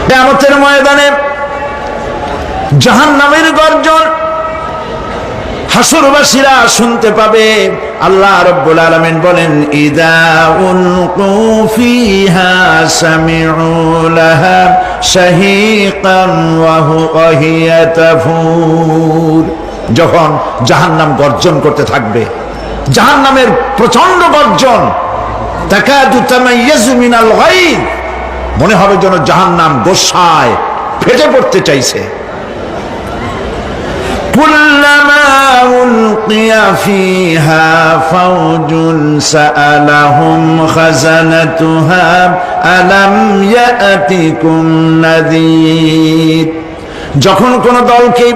কিয়ামতের ময়দানে জাহান্নামের গর্জন হাসরবাসীরা শুনতে পাবে। আল্লাহ রাব্বুল আলামিন বলেন, ইযা উলকু ফিহা সামিউ লাহা শাহীকান ওয়া হিয়া তাফুর। যখন জাহান্নাম গর্জন করতে থাকবে, জাহান্নামের প্রচন্ড গর্জন, তাকাদু তামাইয়াজু মিনাল গায়ব, মনে হবে যেন জাহান্নাম গোসায় ফেটে পড়তে চাইছে। কুল্লামা উলকিয়া ফিহা ফাওজুন সাআলাহুম খাজানাতুহা আলাম ইয়াতিকুম নাযীর। যখন কোন দলকে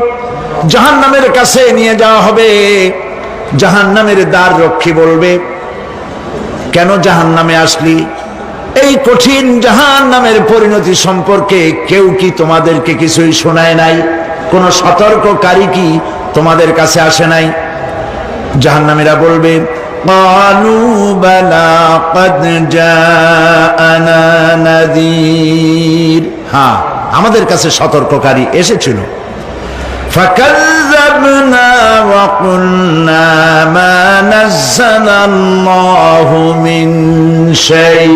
জাহান্নামের কাছে নিয়ে যাওয়া হবে, জাহান্নামের দ্বার রক্ষী বলবে, কেন জাহান্নামে আসলি? এই কঠিন জাহান্নামের পরিণতি সম্পর্কে কেউ কি তোমাদেরকে কিছুই শোনায় নাই? কোন সতর্ককারী কি তোমাদের কাছে আসে নাই? জাহান্নামীরা বলবে, ক্বালু বালা ক্বাদ জাআনা নাযীর, হ্যাঁ আমাদের কাছে সতর্ককারী এসেছিল। ফাকাযযাবনা ওয়া কুলনা মা নাযালাল্লাহু মিন শাই।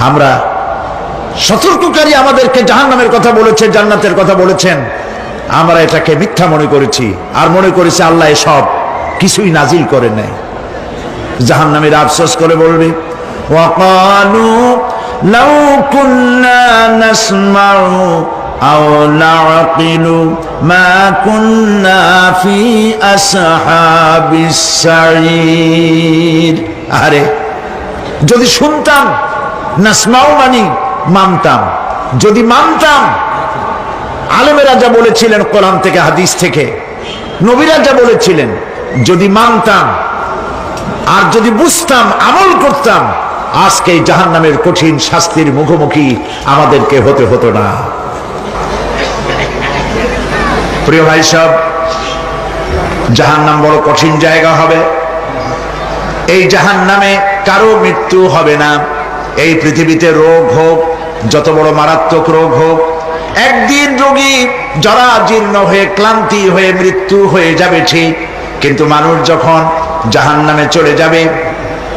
আমরা সতর্ককারী আমাদেরকে জাহান্নামের কথা বলেছে, জান্নাতের কথা বলেছেন, আমরা এটাকে মিথ্যা মনে করেছি আর মনে করেছি আল্লাহ সব কিছুই নাজিল করে নাই। জাহান্নামীরা আফসোস করে বলবে, ওয়াকালু লাউ কুন্না নাসমাউ আও নাআকিলু মা কুন্না ফি আসহাবিস সাঈর। আরে যদি শুনতাম, নাসমাউ মানি মানতাম, যদি মানতাম, আলেমেরা যা বলেছিলেন কোরআন থেকে হাদিস থেকে, নবীরা যা বলেছিলেন, যদি মানতাম আর যদি বুঝতাম, আমল করতাম, আজকে জাহান্নামের কঠিন শাস্তির মুখোমুখি আমাদেরকে হতে হতো না। প্রিয় ভাই সব, জাহান্নাম বড় কঠিন জায়গা হবে। এই জাহান্নামে কারো মৃত্যু হবে না। এই পৃথিবীতে রোগ হোক, যত বড় মারাত্মক রোগ হোক, একদিন রোগী জরাজীর্ণ হয়ে ক্লান্তি হয়ে মৃত্যু হয়ে যাবে ঠিক, কিন্তু মানুষ যখন জাহান্নামে চলে যাবে,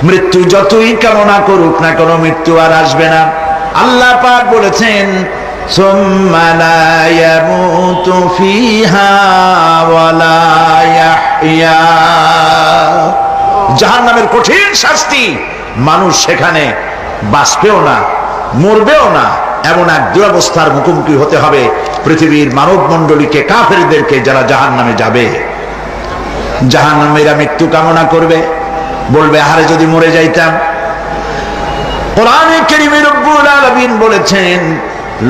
মৃত্যু যতই কামনা করুক না কেন, মৃত্যু আর আসবে না। আল্লাহ পাক বলেছেন, সুম্মা লা ইয়ামুতু ফিহা ওয়া লা ইয়াহইয়া। জাহান্নামের কঠিন শাস্তি, মানুষ সেখানে বাঁচবেও না, মরবেও না, এমন এক দুরবস্থার মুখোমুখি হতে হবে পৃথিবীর মানব মণ্ডলীকে, কাফেরদেরকে, যারা জাহান্নামে যাবে। জাহান্নামীরা মৃত্যু কামনা করবে, বলবে, আরে যদি মরে যাইতাম। কোরআনে কারীমে রব্বুল আলামিন বলেছেন,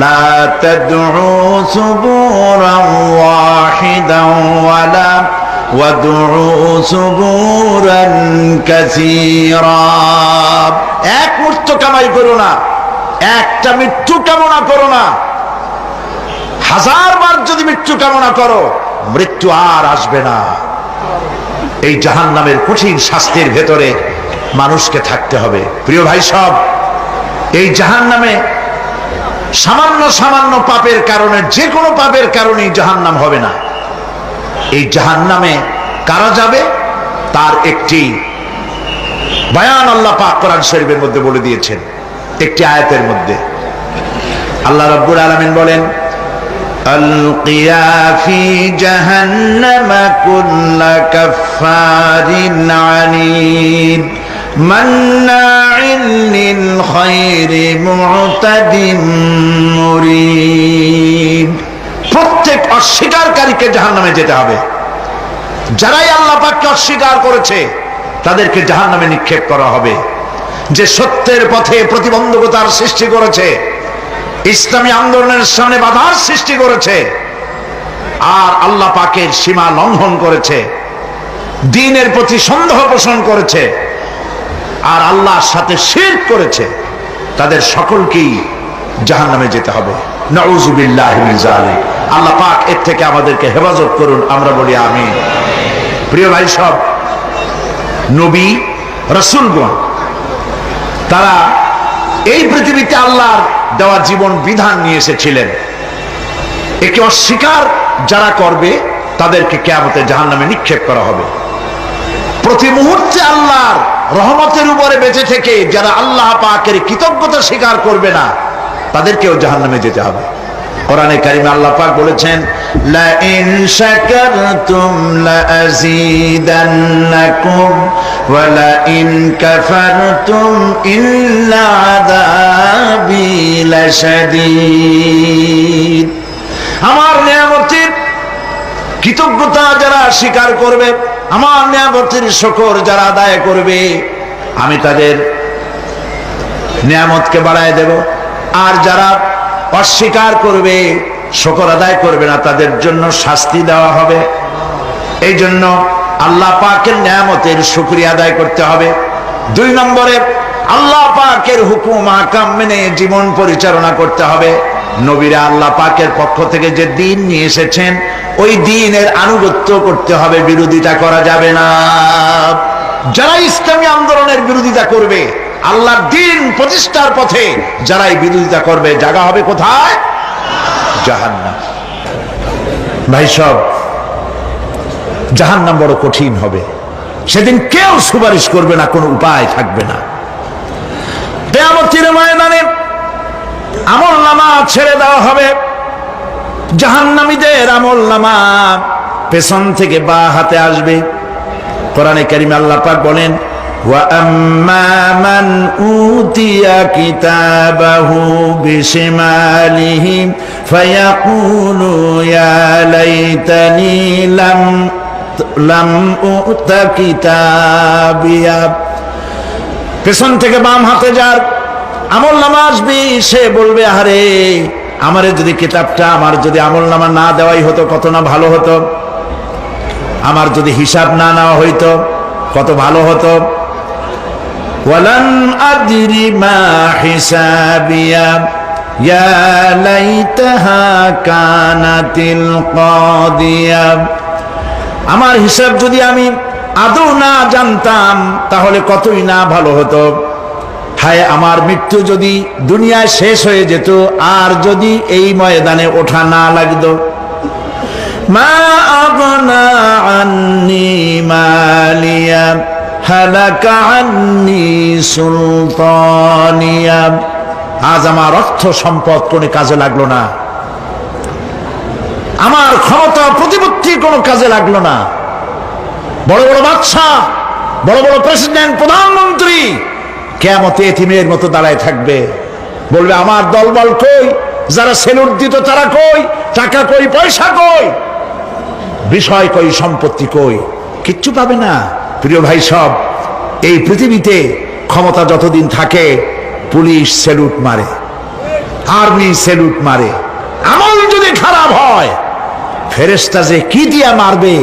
লা তাদউ সুবুরান ওয়াহিদান ওয়ালা ওয়াদউ সুবুরান কাসীরা। এক মৃত্যু কামাই করো না, একটা মৃত্যু কামনা করো না। 1000 বার যদি মৃত্যু কামনা করো, মৃত্যু আর আসবে না। এই জাহান্নামের কঠিন শাস্তির ভেতরে মানুষকে থাকতে হবে। প্রিয় ভাই সব, এই জাহান্নামে সামান্য সামান্য পাপের কারণে, যে কোনো পাপের কারণেই জাহান্নাম হবে না। এই জাহান্নামে কারা যাবে তার একটি বয়ান আল্লাহ পাক কোরআন শরীফের মধ্যে বলে দিয়েছেন। একটি আয়াতের মধ্যে আল্লাহ রাব্বুল আলামিন বলেন, আলকিয়া ফি জাহান্নামা কুল্লা কাফফারিন আনিদ মান্নাইন লিল খায়রি মু'তাদিন মুরিদ। প্রত্যেক অস্বীকারীকে জাহান্নামে যেতে হবে। যারাই আল্লাহ পাককে অস্বীকার করেছে তাদেরকে জাহান্নামে নিক্ষেপ করা হবে। যে সত্যের পথে প্রতিবন্ধকতার সৃষ্টি করেছে, ইসলামী আন্দোলনের সামনে বাধার সৃষ্টি করেছে, আর আল্লাহ পাকের সীমা লঙ্ঘন করেছে, দ্বীনের প্রতি সন্দেহ পোষণ করেছে, আর আল্লাহর সাথে শিরক করেছে, তাদের সকলকেই জাহান্নামে যেতে হবে। নাউযুবিল্লাহি মিন যালিক। আল্লাহ পাক এর থেকে আমাদেরকে হেফাজত করুন, আমরা বলি আমিন। প্রিয় ভাই সব, নবী রাসূলগণ তারা এই পৃথিবীতে আল্লাহর দেওয়া জীবন বিধান নিয়ে এসেছিলেন। একে অস্বীকার যারা করবে তাদেরকে কিয়ামতে জাহান্নামে নিক্ষেপ করা হবে। প্রতি মুহূর্তে আল্লাহর রহমতের উপরে বেঁচে থেকে যারা আল্লাহ পাকের কৃতজ্ঞতা স্বীকার করবে না তাদেরকেও জাহান্নামে যেতে হবে। কোরআনে কারিমে আল্লাহ পাক বলেছেন, লা ইন শাকারতুম লা আযীদান্নাকুম ওয়া লা ইন কাফারতুম ইন্না আযাবি লাশাদীদ। আমার নিয়ামতের কৃতজ্ঞতা যারা স্বীকার করবে, আমার নিয়ামতের শুকর যারা আদায় করবে, আমি তাদের নিয়ামতকে বাড়ায় দেব। আর যারা অস্বীকার করবে, শুকর আদায় করবে না, তাদের জন্য শাস্তি দেওয়া হবে। এই জন্য আল্লাহ পাকের নিয়ামতের শুকরিয়া আদায় করতে হবে। 2 নম্বরে আল্লাহ পাকের হুকুম আহকাম মেনে জীবন পরিচালনা করতে হবে। নবীরা আল্লাহ পাকের পক্ষ থেকে যে দ্বীন নিয়ে এসেছেন ওই দ্বীনের আনুগত্য করতে হবে, বিরোধিতা করা যাবে না। যারা ইসলামী আন্দোলনের বিরোধিতা করবে, আল্লাহর দ্বীন প্রতিষ্ঠার পথে যারাই বিরোধিতা করবে, জায়গা হবে কোথায়? জাহান্নাম। ভাই সব, জাহান্নাম বড় কঠিন হবে। সেদিন কেউ সুপারিশ করবে না, কোনো উপায় থাকবে না। কিয়ামতের ময়দানে আমলনামা ছেড়ে দেওয়া হবে। জাহান্নামীদের আমলনামা পেছন থেকে বাঁ হাতে আসবে। কোরআনে কারিমে আল্লাহ পাক বলেন, ওয়া আম্মা মান উতিয়া কিতাবাহু বিশিমালিহি ফায়াকুলু ইয়া লাইতানি লাম উতা কিতাবিয়া। পেছন থেকে বাম হাতে যার আমলনামা আসবে, সে বলবে, আরে আমারে যদি কিতাবটা, আমার যদি আমলনামা না দেওয়াই হতো কত না ভালো হতো, আমার যদি হিসাব না নেওয়া হইতো কত ভালো হতো। ওয়ালান আদরি মা হিসাবিয়া ইয়া লাইতাহা কানাতিল কাদিয়া। আমার হিসাব যদি আমি আদৌ না জানতাম তাহলে কতই না ভালো হতো। হায়, আমার মৃত্যু যদি দুনিয়ায় শেষ হয়ে যেত, আর যদি এই ময়দানে ওঠা না লাগতো। মা আগনা আন্নি মালিয়া হালাকা আন্নি সুলতানিয়া। আজ আমার অর্থ সম্পদ কোনো কাজে লাগলো না, আমার ক্ষমতা প্রতিপত্তি কোনো কাজে লাগলো না। বড় বড় বাদশা, বড় বড় প্রেসিডেন্ট, প্রধানমন্ত্রী কিয়ামতে এতিমের মতো দাঁড়ায় থাকবে, বলবে আমার দলবল কই, যারা সেলুট দিত তারা কই, টাকা কই, পয়সা কই, বিষয় কই, সম্পত্তি কই, কিচ্ছু পাবে না। প্রিয় ভাই সব, এই পৃথিবীতে ক্ষমতা যতদিন থাকে পুলিশ সেলুট মারে, আর্মি সেলুট মারে। আমল যদি খারাপ হয় ফেরেশতা যে কি দিয়া মারবে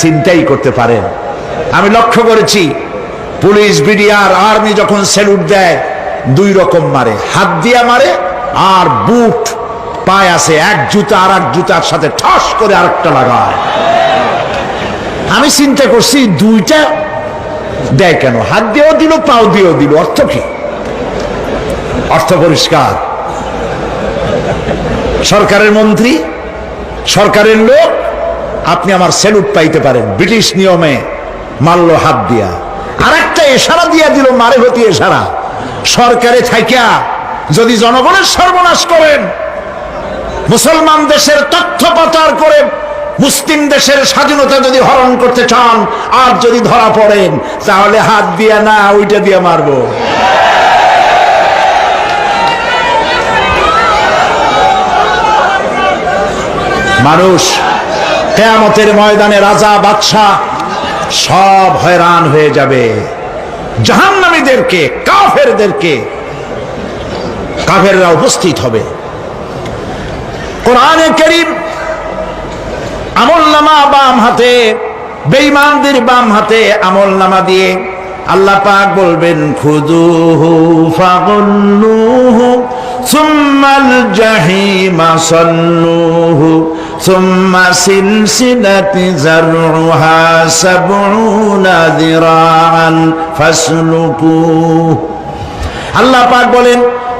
চিন্তাই করতে পারেন। আমি লক্ষ্য করেছি, পুলিশ, বিডিআর, আর্মি যখন সেলুট দেয় 2 রকম মারে, হাত দিয়া মারে আর বুট পায় আছে, এক জুতা আর এক জুতার সাথে ঠস করে আরেকটা লাগায়। আমি চিন্তা করছি 2টা দেয় কেন, হাত দিয়েও দিল পাও দিয়েও দিল, অর্থ কি? অর্থ পরিষ্কার। সরকারের মন্ত্রী, সরকারের লোক, আপনি আমার সেলুট পাইতে পারেন, ব্রিটিশ নিয়মে মারলো হাত দিয়া, আর একটা ইশারা দিয়া দিল, মারে হতি ইশারা। সরকারে থাইকা যদি জনগণের সর্বনাশ করেন, মুসলমান দেশের তথ্য পাচার করে মুসলিম দেশের স্বাধীনতা যদি হরণ করতে চান, আর যদি ধরা পড়েন, তাহলে হাত দিয়া না, ওইটা দিয়ে মারবো। মানুষ কিয়ামতের ময়দানে রাজা বাদশাহ সব হয়রান হয়ে যাবে। জাহান্নামীদেরকে, কাফেরদেরকে, কাফেররা উপস্থিত হবে। কোরআনে কারীম আমলনামা বাম হাতে, বেঈমানদের বাম হাতে আমলনামা দিয়ে আল্লাহ পাক বলবেন, খুযুহু ফাগুল্লুহু সুম্মাল জাহিমা সাল্লুহু সুম্মা সিলসিলাতি যারউহা সাবউনা যিরাআন ফাসলুকুহু। আল্লাহ পাক বলেন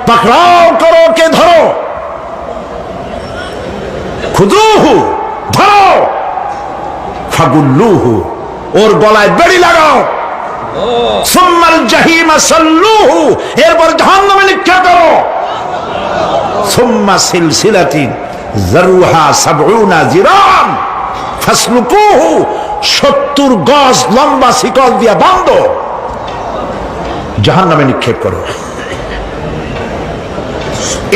পাকড়াও করো, কে ধরো, খুদুহু ধরো, ফাগুল্লুহু ওর গলায় বেড়ি লাগাও, সুম্মাল জাহিমা সাল্লুহু এরপর জাহান্নামে নিক্ষেপ করো, সুম্মা সিলসিলাতিন যারুহা সাবউনা জিরান ফাসলুকুহু 70 গজ লম্বা শিকল দিয়া বাঁধো, জাহান্নামে নিক্ষেপ করো।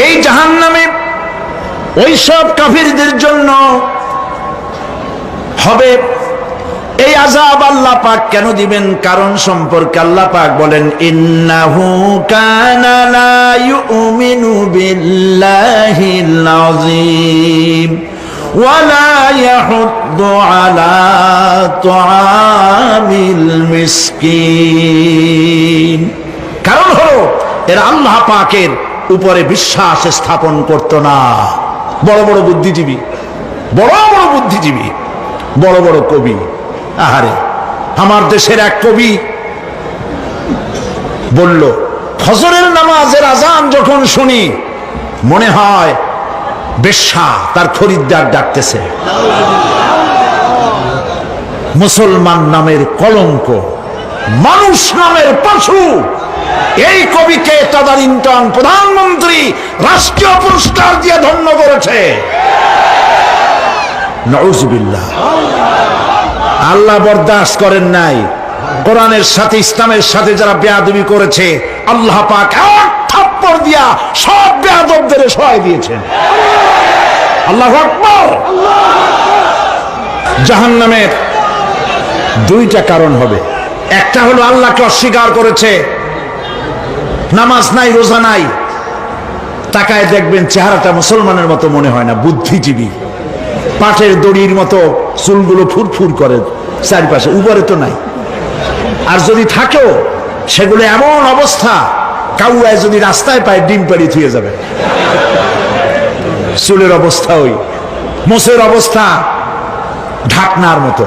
এই জাহান্নামে ওই সব কাফিরদের জন্য হবে এই আযাব। আল্লাহ পাক কেন দিবেন কারণ সম্পর্কে আল্লাহ পাক বলেন ইন্নাহু কানা লা ইউমিনু বিল্লাহিল আযীম ওয়া লা ইয়াহুদ্দু আলা তুআমিল মিসকিন। কারণ হলো এরা আল্লাহ পাকের উপরে বিশ্বাস স্থাপন করত না। বড় বড় বুদ্ধিজীবী, বড় বড় বুদ্ধিজীবী, বড় বড় কবি, আহারে আমার দেশের এক কবি বলল ফজরের নামাজের আজান যখন শুনি মনে হয় বেশ্যা তার খরিদ্দার ডাকতেছে। মুসলমান নামের কলঙ্ক, মানুষ নামের পশু। এই কবিকে তদানীন্তন প্রধানমন্ত্রী রাষ্ট্রীয় পুরস্কার দিয়ে ধন্য করেছে। নাউযুবিল্লাহ। আল্লাহ বরদাস্ত করেন নাই। কোরআনের সাথে ইসলামের সাথে যারা বেয়াদবি করেছে আল্লাহ পাক এক থাপ্পড় দিয়া সব বেয়াদবদের সহায় দিয়েছেন। আল্লাহু আকবার। জাহান্নামের দুইটা কারণ হবে। একটা হলো আল্লাহকে অস্বীকার করেছে, নামাজ নাই, রোজা নাই, তাকায় দেখবেন চেহারাটা মুসলমানের মতো মনে হয় না, বুদ্ধিজীবী, পাটের দড়ির মতো চুলগুলো ফুরফুর করে চারিপাশে, উপরে তো নাই। আর যদি থাকেও সেগুলো এমন অবস্থা কাউয়ায় যদি রাস্তায় পায় ডিম পাড়ি থুয়ে যাবে। চুলের অবস্থা ওই, মোষের অবস্থা ঢাকনার মতো।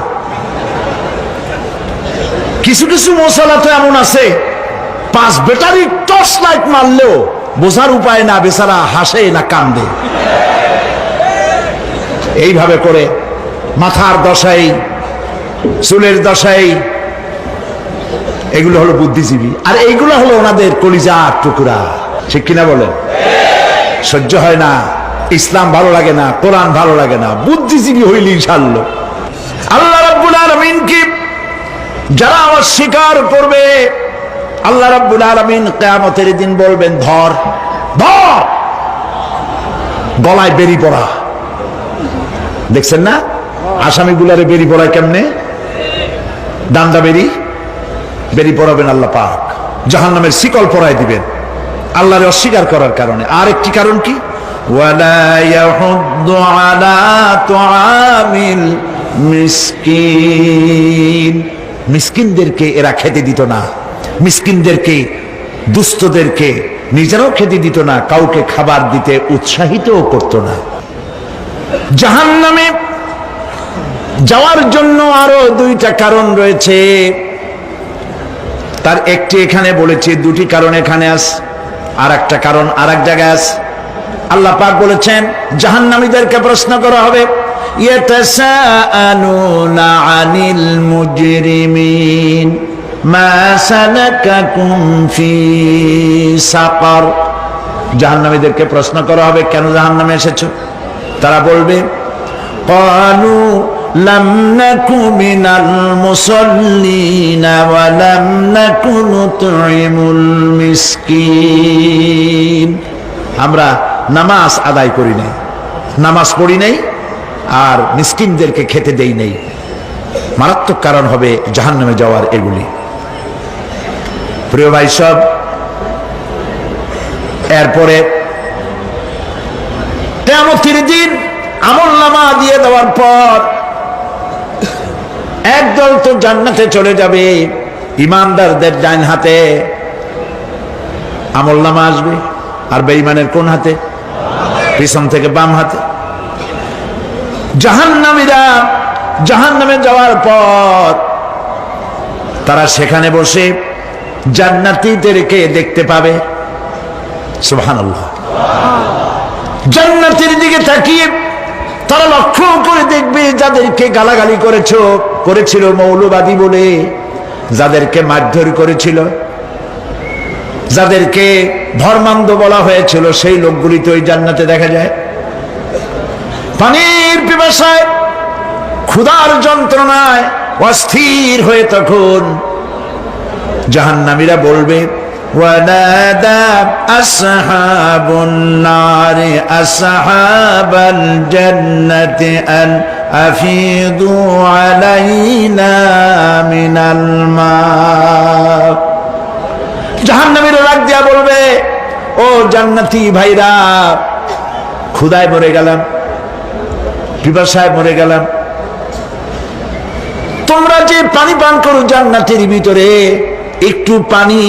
কিছু কিছু মশলা তো এমন আছে 5 ব্যাটারি টর্চ লাইট মারলেও বোঝার উপায় না, বেচারা হাসে না কান্দে। এইভাবে করে মাথার দশাই, চুলের দশাই, এগুলো হলো বুদ্ধিজীবী। আর এইগুলো হলো ওনাদের কলিজার টুকরা। ঠিক কিনা বলেন? সহ্য হয় না, ইসলাম ভালো লাগে না, কোরআন ভালো লাগে না, বুদ্ধিজীবী হইলেই ছাড়লো। আল্লাহ রাব্বুল আলামিন কি যারা আমার স্বীকার করবে, আল্লাহ রাব্বুল আলামিন কিয়ামতের দিন বলবেন ধর ধর, গলায় বেরি পড়া। দেখছেন না আসামিগুলারে বেরি পড়ায় কেমনে? ডান্ডা বেরি, বেরি পড়াবেন আল্লাহ পাক, জাহান্নামের শিকল পরায় দিবেন আল্লাহরে অস্বীকার করার কারণে। আর একটি কারণ কি? ওয়ালা ইয়াহুদ্দু আলা তুআমিল মিসকিন। মিসকিনদেরকে এরা খেতে দিত না, মিসকিনদেরকে, দুস্থদেরকে নিজেরাও খেতে দিত না, কাউকে খাবার দিতে উৎসাহিতও করত না। জাহান্নামে যাওয়ার জন্য আরো দুইটা কারণ রয়েছে, তার একটি এখানে বলেছি, দুটি কারণ এখানে আছে, আর একটা কারণ আর এক জায়গায় আছে। আল্লাহ পাক বলেছেন জাহান্নামীদেরকে প্রশ্ন করা হবে, ইয়াতাসাআলুনা আনিল মুজরিমিন মা সালাকাকুম ফি সাকার। জাহান্নামীদেরকে প্রশ্ন করা হবে কেন জাহান্নামে এসেছো? তারা বলবে ক্বালু লাম নাকু মিনাল মুসাল্লিনা ওয়া লাম নাকু নুতঈমুল মিসকিন। আমরা নামাজ আদায় করি নাই, নামাজ পড়ি নাই, আর মিসকিনদেরকে খেতে দেই নাই। মারাত্মক কারণ হবে জাহান্নামে যাওয়ার এগুলি। প্রিয় ভাই সব, এরপরে কিয়ামতের দিন আমলনামা দিয়ে দেওয়ার পর একদল তো জান্নাতে চলে যাবে, ইমানদারদের ডান হাতে আমলনামা আসবে, আর বেঈমানের কোন হাতে? পিছন থেকে বাম হাতে। জাহান্নামীরা জাহান্নামে যাওয়ার পর তারা সেখানে বসে জান্নাতীদেরকে দেখতে পাবে, সুবহানাল্লাহ। জান্নাতের দিকে তাকিয়ে তারা লক্ষ্য করে দেখবে যাদেরকে গালাগালি করেছিল মৌলবাদী বলে, যাদেরকে মারধর করেছিল, যাদেরকে ধর্মান্ধ বলা হয়েছিল, সেই লোকগুলি তো ওই জান্নাতে দেখা যায়। পানির পিপাসায় ক্ষুধার যন্ত্রণায় অস্থির হয়ে তখন জাহান্নামীরা বলবে, ওয়ানাদা আসহাবুন নারি আসহাবাল জান্নাতি আন আফিদু আলাইনা মিনাল মা। জাহান্নামীরা ডাক দিয়া বলবে, ও জান্নাতি ভাইরা, ক্ষুধায় মরে গেলাম, পিপাসায় মরে গেলাম, তোমরা যে পানি পান করো জান্নাতের ভিতরে, একটু পানি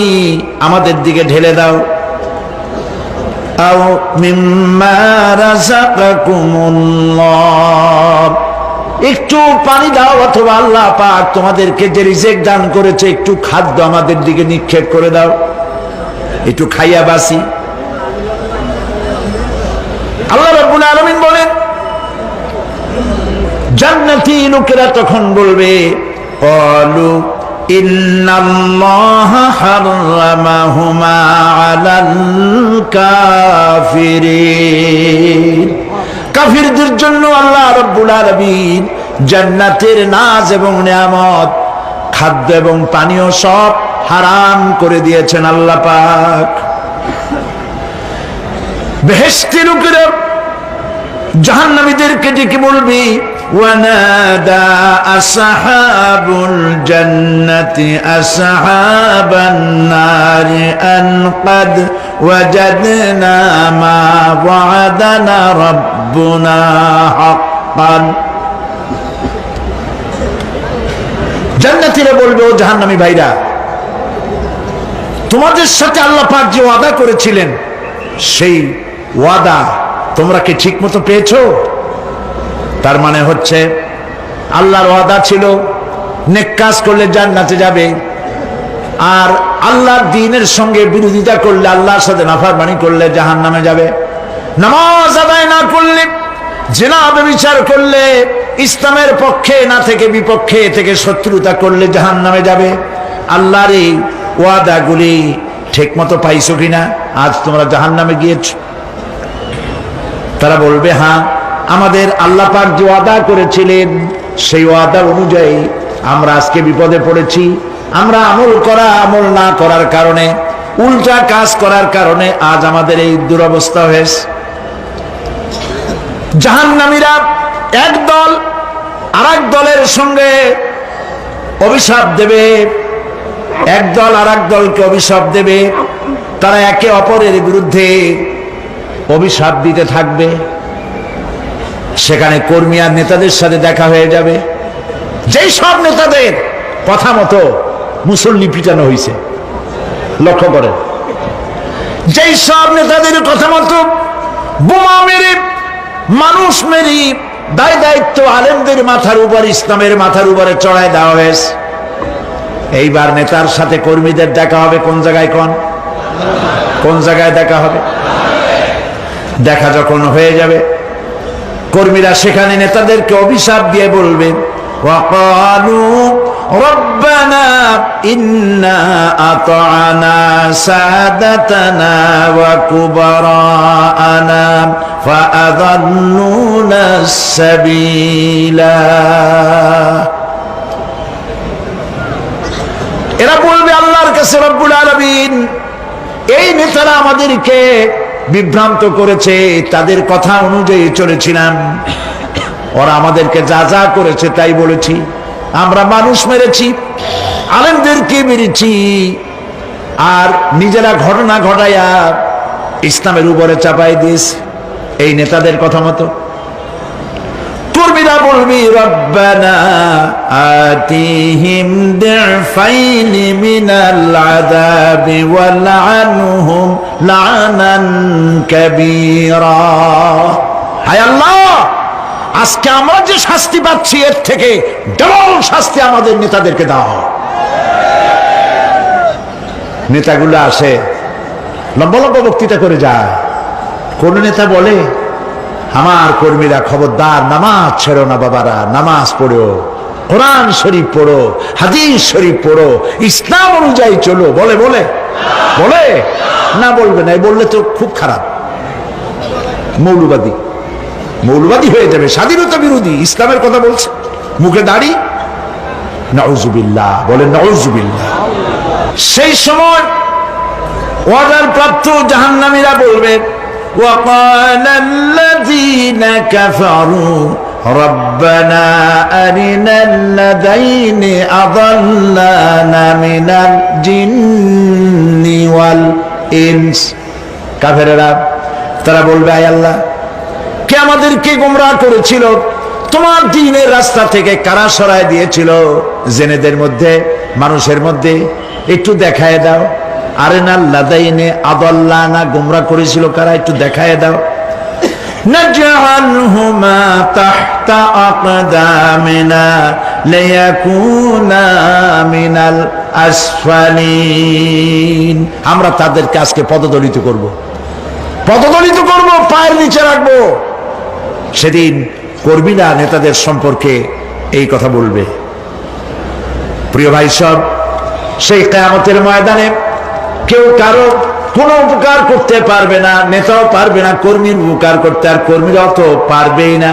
আমাদের দিকে ঢেলে দাও। আও মিম্মা রাযাকাকুমুল্লাহ, একটু পানি দাও, অথবা আল্লাহ পাক তোমাদেরকে যে রিজিক দান করেছে একটু খাদ্য আমাদের দিকে নিক্ষেপ করে দাও, একটু খাইয়া বাসি। আল্লাহ রাব্বুল আলামিন বলেন, জান্নাতি লোকেরা তখন বলবে, ক্বালু ইন্নাল্লাহা হারামাহুমা আলাল কাফিরিন, কাফিরদের জন্য আল্লাহ রাব্বুল আলামিন জান্নাতের নাজ এবং নিয়ামত, খাদ্য এবং পানীয় সব হারাম করে দিয়েছেন আল্লাহ পাক। বেহেশতি লোকেরা জাহান্নামীদেরকে ডেকে বলবি, ওয়ানাদা আসহাবুল জান্নাতি আসহাবান নারি আন ক্বাদ ওয়াজাদনা মা ওয়া'দানা রাব্বুনা হাক্কান। জান্নাতীরা বলবে, ও জাহান্নামী ভাইরা, তোমাদের সাথে আল্লাহ পাক যে ওয়াদা করেছিলেন সেই ওয়াদা তোমরা কি ঠিক মতো পেয়েছো? তার মানে হচ্ছে আল্লাহর ওয়াদা ছিল নেক কাজ করলে জান্নাতে যাবে, আর আল্লাহর দ্বীনের সঙ্গে বিরোধিতা করলে, আল্লাহর সাথে নাফরমানি করলে জাহান্নামে যাবে। নামাজ আদায় না করলে, জিনা ব্যভিচার করলে, ইসলামের পক্ষে না থেকে বিপক্ষে থেকে শত্রুতা করলে জাহান্নামে যাবে। আল্লাহর এই ওয়াদাগুলি ঠিক মতো পাইছো কিনা? আজ তোমরা জাহান্নামে গিয়েছো। তারা বলবে, হ্যাঁ, আমাদের আল্লাহ পাক যে ওয়াদা করেছিলেন সেই ওয়াদা অনুযায়ী আমরা আজকে বিপদে পড়েছি। আমরা আমল না করার কারণে, উল্টা কাজ করার কারণে আজ আমাদের এই দুরবস্থা হয়েছে। জাহান্নামীরা এক দল আরেক দলের সঙ্গে অভিশাপ দেবে, এক দল আরেক দলকে অভিশাপ দেবে, তারা একে অপরের বিরুদ্ধে অভিশাপ দিতে থাকবে। সেখানে কর্মী আর নেতাদের সাথে দেখা হয়ে যাবে। যেই সব নেতাদের কথা মতো মুসল্লি পিটানো হয়েছে, লক্ষ্য করেন, যেই সব নেতাদের কথা মতো বোমা মেরে, মানুষ মেরে, দায় দায়িত্ব আলেমদের মাথার উপর, ইসলামের মাথার উপরে চড়ায় দেওয়া হয়েছে। এইবার নেতার সাথে কর্মীদের দেখা হবে কোন জায়গায়? কোন জায়গায় দেখা হবে? দেখা যখন হয়ে যাবে, কর্মীরা সেখানে নেতাদেরকে অভিশাপ দিয়ে বলবে, ওয়াকালু রব্বানা ইন্না আতা'না সাদাতানা ওয়া কুবারা'ানা ফাআযাল্লুনা সাবিলা। এরা বলবে আল্লাহর কাছে, রব্বুল আলামিন, এই নেতারা আমাদেরকে বিভ্রান্ত করেছে, তাদের কথা অনুযায়ী চলেছিলাম, ওরা আমাদেরকে যা যা করেছে তাই বলেছি। আমরা মানুষ মেরেছি, আলেমদেরকে মেরেছি, আর নিজেরা ঘটনা ঘটাইয়া ইসলামের উপরে চাপাই দিয়েছি এই নেতাদের কথা মতো। কর্মীরা বলবি, রব্বানা আতিহিম দি'ফাইনি মিনাল আযাবি ওয়ালআনহুম লা'নান কাবীরা। হায় আল্লাহ, আজকে আমরা যে শাস্তি পাচ্ছি এর থেকে ডবল শাস্তি আমাদের নেতাদেরকে দাও। নেতাগুলো আসে, লম্বা লম্বা বক্তৃতা করে যায়। কোন নেতা বলে, আমার কর্মীরা খবরদার নামাজ ছেড়ো না বাবারা, নামাজ পড়ো, কোরআন শরীফ পড়ো, হাদিস শরীফ পড়ো, ইসলাম অনুযায়ী চলো। বলে বলে বলে না, বলবে না। বললে তো খুব খারাপ, মৌলবাদী মৌলবাদী হয়ে যাবে, স্বাধীনতা বিরোধী। ইসলামের কথা বলছে, মুখে দাড়ি, নাউজুবিল্লাহ, বলেন নাউজুবিল্লাহ। সেই সময় ওয়াদার প্রাপ্ত জাহান্নামীরা বলবে, وقال الذين كفروا ربنا أرنا الذين أضلانا من الجن والإنس। কাফেররা তারা বলবে, আয় আল্লাহ, কে আমাদেরকে গোমরাহ করেছিল, তোমার দ্বীনের রাস্তা থেকে কারা সরায় দিয়েছিল, জেনেদের মধ্যে মানুষের মধ্যে একটু দেখায় দাও। আরেনাল লাদাইনে আদাল্লানা, গোমরাহ করেছিল কারা, একটু দেখায় দাও। নাজআলহুমা তাহতা আকদামিনা লিয়াকুনা মিনাল আসফালিন। আমরা তাদেরকে আজকে পদদলিত করব, পদদলিত করব, পায়ের নিচে রাখবো। সেদিন কর্মীরা নেতাদের সম্পর্কে এই কথা বলবে। প্রিয় ভাই সব, সেই কিয়ামতের ময়দানে কেউ কারো কোনো উপকার করতে পারবে না, নেতাও পারবে না কর্মীর উপকার করতে, আর কর্মীরাও তো পারবেই না।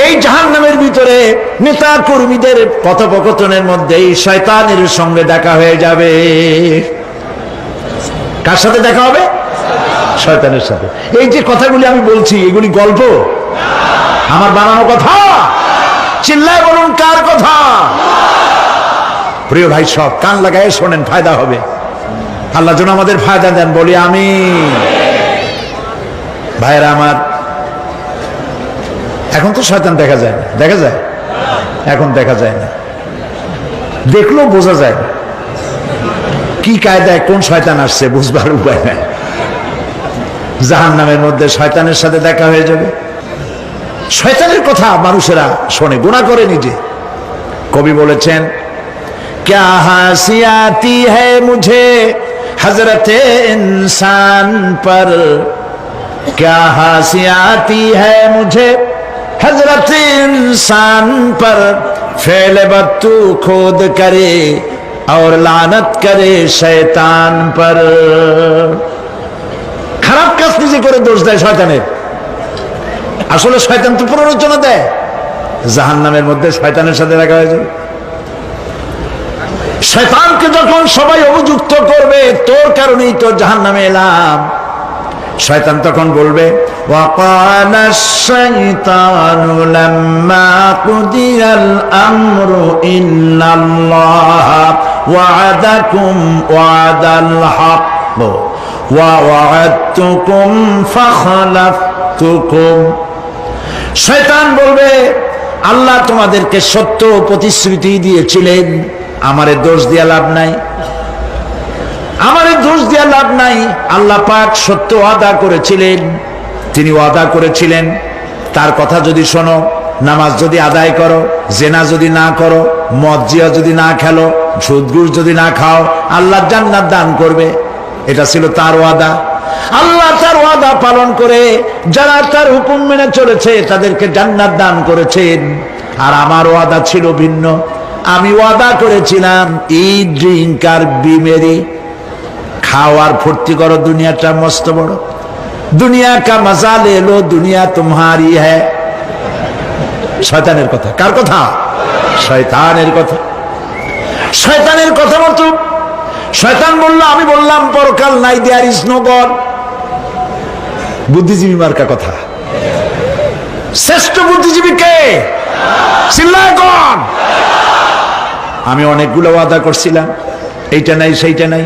এই জাহান্নামের ভিতরে নেতা কর্মীদের কথোপকথনের মধ্যেই শয়তানের সঙ্গে দেখা হয়ে যাবে। কার সাথে দেখা হবে? শয়তানের সাথে। এই যে কথাগুলি আমি বলছি, এগুলি গল্প, আমার বানানো কথা? চিল্লায় বলুন, কার কথা? প্রিয় ভাই সব, কান লাগায় শোনেন, ফায়দা হবে। আল্লাহ যেন আমাদের ফায়দা দেন, বলি আমিন। ভাইয়েরা আমার, এখন তো শয়তান দেখা যায় না, দেখা যায়? এখন দেখা যায় না, দেখলেও বোঝা যায় না কি কায়দায় কোন শয়তান আসছে, বুঝবার উপায় নাই। জাহান্নামের মধ্যে শয়তানের সাথে দেখা হয়ে যাবে। শয়তানের কথা মানুষেরা শোনে, গুনাহ করে নিজে। কবি বলেছেন, क्या हंसी आती है मुझे हजरत इंसान पर, क्या हंसी आती है मुझे हजरत इंसान पर, फेल बत्तू खोद करे और लानत करे शैतान पर। খারাপ কাজ নিজে করে দোষ দেয় শয়তানের। আসলে শয়তান তো প্ররোচনা দেয়। জাহান্নামের মধ্যে শয়তানের সাথে দেখা হয়ে যাবে। শয়তানকে যখন সবাই অভিযুক্ত করবে, তোর কারণেই তো জাহান্নামে এলাম, শয়তান তখন বলবে, ওয়াকালা শাইতানু লাম্মা কুদিয়াল আমরু ইন্নাল্লাহা ওয়া'আদাকুম ওয়া'দাল হক ওয়া ওয়া'আদতুকুম ফাখলাফতুকুম। শয়তান বলবে, আল্লাহ তোমাদেরকে সত্য প্রতিশ্রুতি দিয়েছিলেন, আমারে দোষ দিয়া লাভ নাই, আমারে দোষ দিয়া লাভ নাই। আল্লাহ পাক সত্য ওয়াদা করেছিলেন, তিনি ওয়াদা করেছিলেন তার কথা যদি শোনো, নামাজ যদি আদায় করো, জেনা যদি না করো, মদ জিয়া যদি না খেলো, সুদ ঘুষ যদি না খাও, আল্লাহ জান্নাত দান করবে। এটা ছিল তার ওয়াদা। আল্লাহ তার ওয়াদা পালন করে যারা তার হুকুম মেনে চলেছে তাদেরকে জান্নাত দান করেছেন। আর আমার ওয়াদা ছিল ভিন্ন। আমি ওয়াদা করেছিলাম, ইট, ড্রিঙ্ক আর বিমেরি, খাওয়ার ফুর্তি করো, দুনিয়াটা মস্ত বড়, দুনিয়া কা মজা লে লো, দুনিয়া তোমারি হ্যায়। শয়তানের কথা। কার কথা? শয়তানের কথা। শয়তানের কথা মতো শয়তান বলল, আমি বললাম পরকাল নাই, দেয়ার ইজ নো গড। বুদ্ধিজীবী মার্কা কথা। শ্রেষ্ঠ বুদ্ধিজীবী কে? চিল্লায় কোন? আমি অনেকগুলো ওয়াদা করছিলাম, এইটা নাই সেইটা নাই,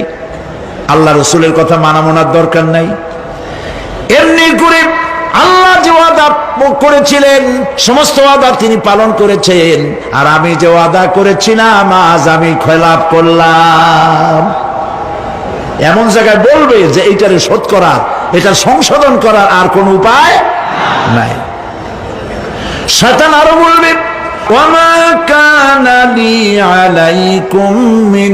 আল্লাহ রসুলের কথা মানা মানার দরকার নাই। এমনি করে আল্লাহ যে ওয়াদা করেছিলেন সমস্ত ওয়াদা তিনি পালন করেছেন, আর আমি যে ওয়াদা করেছিলাম আজ আমি খেলাপ করলাম। এমন জায়গায় বলবে যে এইটারে শোধ করার, এটা সংশোধন করার আর কোন উপায় নাই। শয়তান আরো বলবে, ওয়ামা কানা লি আলাইকুম মিন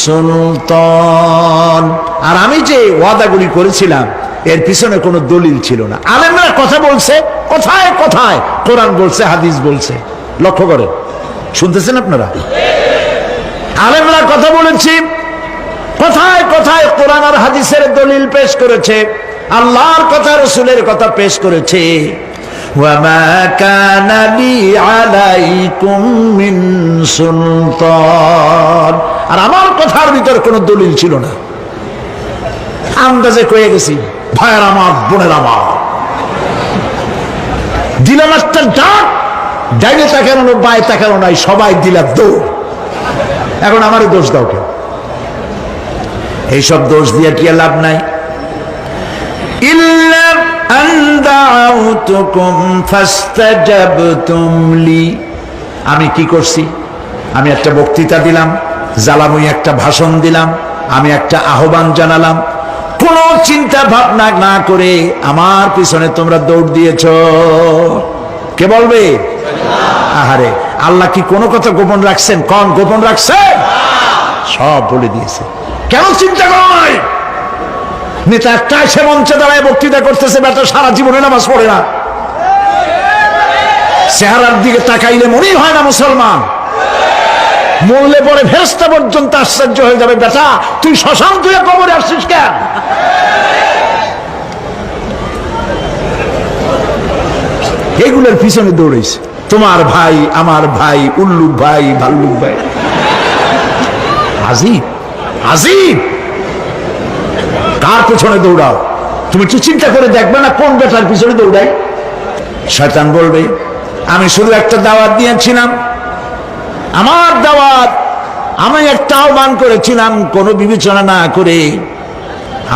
সুলতান, আর আমি যে ওয়াদাগুলি করেছিলাম এর পিছনে কোনো দলিল ছিল না। আলেমরা কথা বলছে, কথায় কথায় কোরআন বলছে, হাদিস বলছে। লক্ষ্য করেন, শুনতেছেন আপনারা? আলেমরা কথা বলেছি, কথায় কথায় কোরআন আর হাদিসের দলিল পেশ করেছে, আল্লাহর কথা রাসূলের কথা পেশ করেছে। ওয়ামা কানা লি আলাইকুম মিন সুলতান, আর আমার কথার ভিতর কোনো দলিল ছিল না। আন্দাজে কয়ে গেছি, ভাইয়ের আমার, বোনের আমার, দিলাম একটা ডাক, ডাইনে তাকানো বায়ে তাকানো নাই, সবাই দিলাম দৌড়। এখন আমারই দোষ দাও কেউ? এইসব দোষ দিয়ে কি লাভ নাই? ইল্লা আন দাউতুকুম ফাস্তাজাবতুম লি, আমি কি করছি? আমি একটা বক্তৃতা দিলাম, জ্বালাময়ী একটা ভাষণ দিলাম, আমি একটা আহ্বান জানালাম, কোন চিন্তা ভাবনা না করে আমার পিছনে তোমরা দৌড় দিয়েছ। কে বলবে? আহারে, আল্লাহ কি কোনো কথা গোপন রাখছেন? কোন গোপন রাখছেন? সব বলে দিয়েছে। কেন চিন্তা করো নাই? নেতা একটা এসে মঞ্চে দাঁড়ায় বক্তৃতা করতেছে, বেটা সারা জীবনে নামাজ পড়ে না, চেহারার দিকে তাকাইলে মনেই হয় না মুসলমান। মরলে পরে ফেরেশতা পর্যন্ত আশ্চর্য হয়ে যাবে, বেটা তুই শ্মশান তুই কবরে আসছিস কেন? এগুলোর পিছনে দৌড়েছে তোমার ভাই, আমার ভাই, উল্লুক ভাই, ভাল্লুক ভাই। আজিব আজিব, কার পিছনে দৌড়াও? তুমি একটু চিন্তা করে দেখবে না কোন বেটার পিছনে দৌড়াই? শয়তান বলবে, আমি শুধু একটা দাওয়াত দিয়েছিলাম, আমার দাওয়াত, আমি একটা আহ্বান করেছিলাম, কোনো বিবেচনা না করে,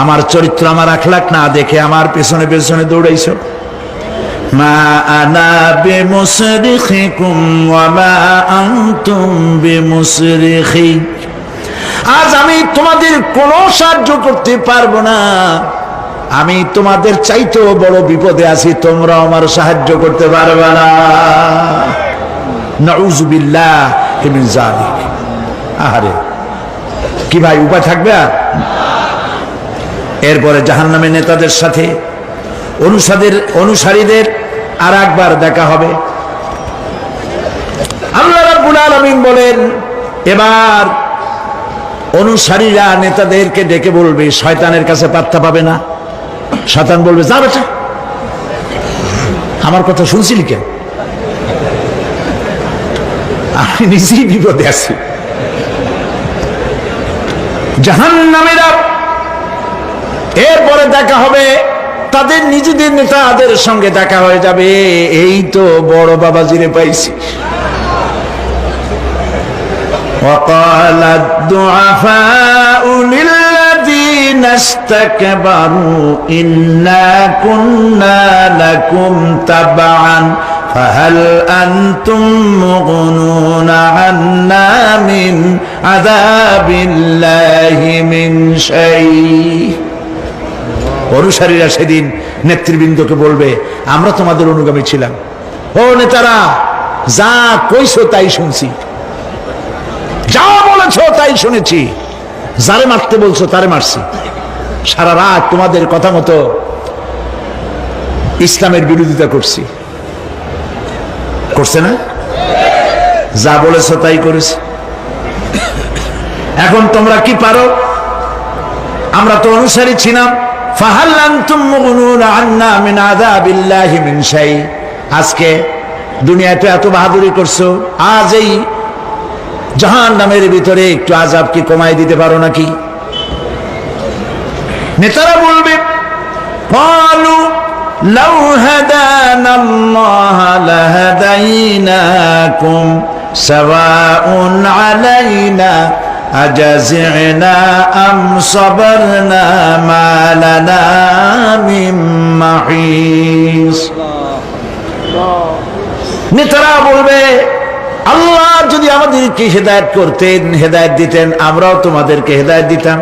আমার চরিত্র, আমার আখলাক না দেখে আমার পেছনে পেছনে দৌড়াইছো। মা আনা বিমুসরিখিকুম ওয়া মা আনতুম বিমুসরিখি, আজ আমি তোমাদের কোনো সাহায্য করতে পারবো না। আমি তোমাদের চাইতেও বড় বিপদে আছি, তোমরা আমার সাহায্য করতে পারবে না। নাউযুবিল্লাহি মিন যালিক। আহারে, কি ভাই উপায় থাকবে আর? এরপরে জাহান্নামের নেতাদের সাথে অনুসারীদের আর একবার দেখা হবে। আল্লাহ রাব্বুল আলামিন বলেন, এবার অনুসারীরা নেতাদেরকে ডেকে বলবে, শয়তানের কাছে পাত্তা পাবে না। শয়তান বলবে, যা বেটা, আমার কথা শুনছিলি কেন? আমি নিজেই বিপদে আছি। জাহান্নামীরা এরপরে দেখা হবে, তাদের নিজেদের নেতাদের সঙ্গে দেখা হয়ে যাবে। এই তো বড় বাবাজিরে পাইছি। وقال الضعفاء للذين استكبروا إنا كنا لكم تبعا فهل أنتم مغنون عنا من عذاب الله من شيء। অনুসারীরা সেদিন নেতৃবৃন্দকে বলবে, আমরা তোমাদের অনুগামী ছিলাম, ও নেতারা, যা কইছো তাই শুনছি, যা বলেছ তাই শুনেছি, যারে মারতে বলছো তারে মারছি, সারা রাত তোমাদের কথা মতো ইসলামের বিরোধিতা করছি। করছে না? যা বলেছ তাই করেছি। এখন তোমরা কি পারো? আমরা তো অনুসারী ছিলাম। ফাহাল আনতুম মুগনুনা আন্না মিন আযাবিল্লাহি মিন শাই। আজকে দুনিয়াতে এত বাহাদুরি করছো, আজ এই জাহান্নামের ভিতরে একটু আযাব কি কমাই দিতে পারো নাকি? নেতারা বলবে, ক্বালু লাউ হাদানাল্লাহ লাহাদাইনাকুম সাওয়াউন আলাইনা আজাজি'না আম সাবারনা মা লানা মিন মাহিস। নেতারা বলবে, আল্লাহ যদি আমাদেরকে হেদায়েত করতেন, হেদায়েত দিতেন, আমরাও তোমাদেরকে হেদায়েত দিতাম।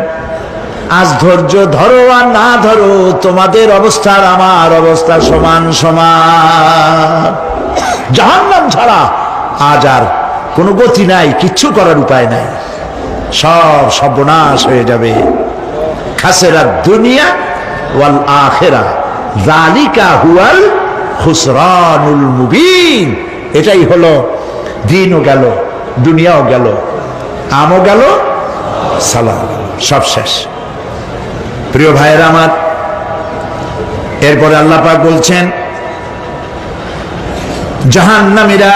আজ ধৈর্য ধরো আর না ধরো, তোমাদের অবস্থা আর আমার অবস্থা সমান সমান। জাহান্নাম ছাড়া আজ আর কোনো গতি নাই, কিচ্ছু করার উপায় নাই, সব সর্বনাশ হয়ে যাবে। খাসেরা দুনিয়া ওয়াল আখিরা যালিকা হুয়াল খুসরানুল মুবিন। এটাই হলো, দিনও গেল, দুনিয়াও গেল, আমও গেল, সালাম, সব শেষ। প্রিয় ভাইয়েরা আমার, এরপরে আল্লাহ পাক বলছেন জাহান্নামীরা,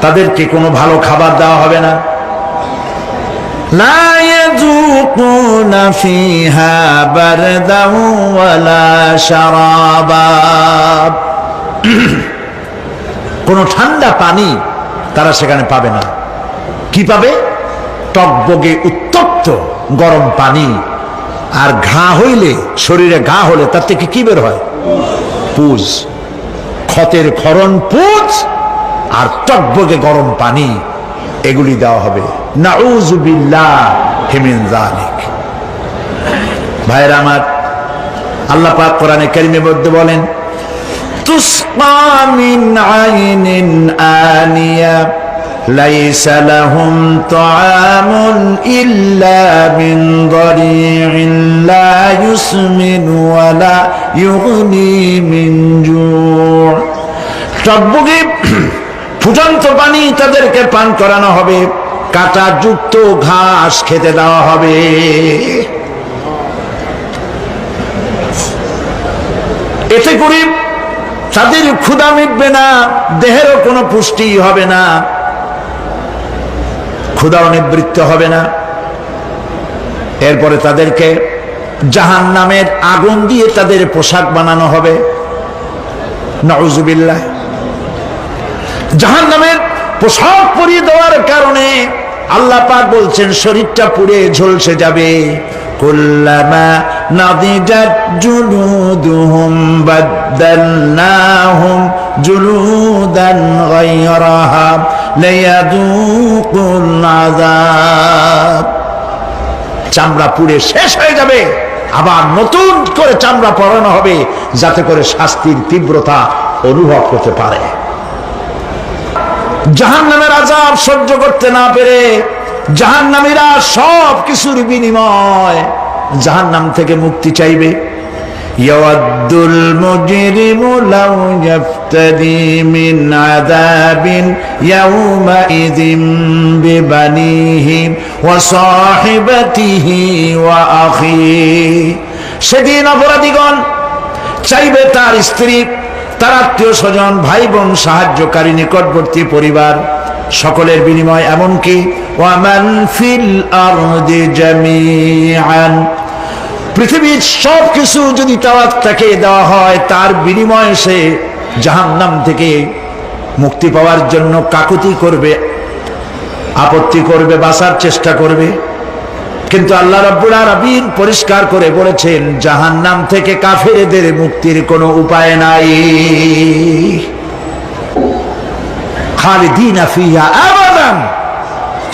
তাদেরকে কোনো ভালো খাবার দেওয়া হবে না। লা ইয়াযুকুনা ফিহা বারদান ওয়ালা শারাবা, কোনো ঠান্ডা পানি তারা সেখানে পাবে না। কি পাবে? টকবগে উত্তপ্ত গরম পানি। আর ঘা হইলে, শরীরে ঘা হলে তার থেকে কি বের হয়? পুজ, ক্ষতের ক্ষরণ পুজ আর টকবগে গরম পানি, এগুলি দেওয়া হবে। নাউযু বিল্লাহি মিন যালিক। ভাইরা আমার, আল্লাহ পাক কোরআনে কারীমের মধ্যে বলেন তুসকা মিন আইনিন আনিয়া লাইসা লাহুম তাআমুন ইল্লা মিন দারি'in লা ইউসমিন ওয়া লা ইউগনি মিন জু'। টকবগে ফুটন্ত পানি তাদেরকে পান করানো হবে, কাঁটা যুক্ত ঘাস খেতে দেওয়া হবে। এতে করে তাদের ক্ষুধা মিটবে না, দেহেরও কোনো পুষ্টি হবে না, ক্ষুধাও নিবৃত্ত হবে না। এরপরে তাদেরকে জাহান্নামের আগুন দিয়ে তাদের পোশাক বানানো হবে। নাউযুবিল্লাহ। জাহান্নামের পোশাক পরিয়ে দেওয়ার কারণে আল্লাহ পাক বলছেন শরীরটা পুড়ে ঝলসে যাবে। কুল্লামা নাদিজাত জুলুদুহুম বাদদালনাহুম জুলুদান গায়রাহা লিয়াযুকুল আযাব। চামড়া পুড়ে শেষ হয়ে যাবে, আবার নতুন করে চামড়া পরানো হবে, যাতে করে শাস্তির তীব্রতা অনুভব করতে পারে। জাহান্নামের আযাব সহ্য করতে না পেরে জাহান্নামীরা সব কিছুর বিনিময় জাহান্নাম থেকে মুক্তি চাইবে। ইয়াওয়াদ্দুল মুজরিমু লাউ ইয়াফতাদি মিন আযাবিন ইয়াওমাইযিন বিবানিহি ওয়া সাহিবাতিহি ওয়া আখিহি। সেদিন অপরাধীগণ চাইবে তার স্ত্রী, তার আত্মীয় স্বজন, ভাই বোন, সাহায্যকারী, নিকটবর্তী পরিবার, সকলের বিনিময়, এমনকি ওয়ামান ফিল আরদি জামিআন, পৃথিবীর সব কিছু যদি তাকে দেওয়া হয়, তার বিনিময়ে সে জাহান্নাম থেকে মুক্তি পাওয়ার জন্য কাকুতি করবে, আপত্তি করবে, বাঁচার চেষ্টা করবে। কিন্তু আল্লাহ রাব্বুল আলামিন পরিষ্কার করে বলেছেন জাহান্নাম থেকে কাফেরদের মুক্তির কোনো উপায় নাই। খালিদিনা ফিহা আবাদান,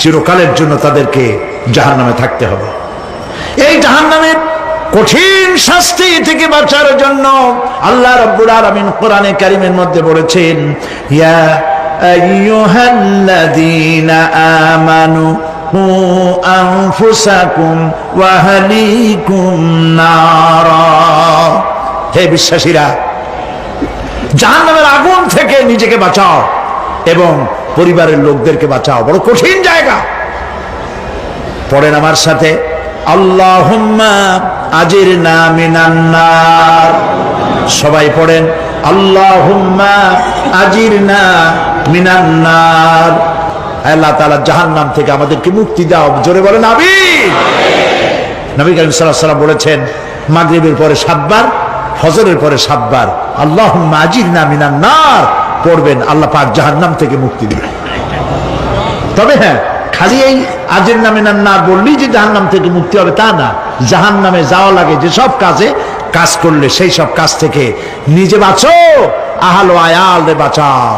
চিরকালের জন্য তাদেরকে জাহান্নামে থাকতে হবে। এই জাহান্নামের কঠিন শাস্তি থেকে বাঁচার জন্য আল্লাহ রাব্বুল আলামিন কোরআনে কারীমের মধ্যে বলেছেন ইয়া আইয়ুহাল্লাযীনা আমানু আনফুসাকুম ওয়া আহলিকুম নারা। হে বিশ্বাসীরা, জাহান্নামের আগুন থেকে নিজেকে বাঁচাও এবং পরিবারের লোকদেরকে বাঁচাও। বড় কঠিন জায়গা। পড়েন আমার সাথে, আল্লাহুম্মা আজিরনা মিনান নার। সবাই পড়েন, আল্লাহুম্মা আজিরনা মিনান নার। আল্লাহ তাআলা জাহান্নাম থেকে আমাদেরকে মুক্তি দাও। জোরে বলেন আমিন। নবী করিম সাল্লাল্লাহু আলাইহি ওয়াসাল্লাম বলেছেন মাগরিবের পরে 7 বার, ফজরের পরে 7 বার আল্লাহুম্মা আজিরনা মিনান নার পড়বেন, আল্লাহ পাক জাহান্নাম থেকে মুক্তি দিবেন। তবে হ্যাঁ, খালি এই আজিরনা মিনান নার বললেই যে জাহান্নাম থেকে মুক্তি হবে তা না। জাহান্নামে যাওয়া লাগে যে সব কাজ করলে সেই সব কাজ থেকে নিজে বাঁচো, আহল আয়াল রে বাঁচাও।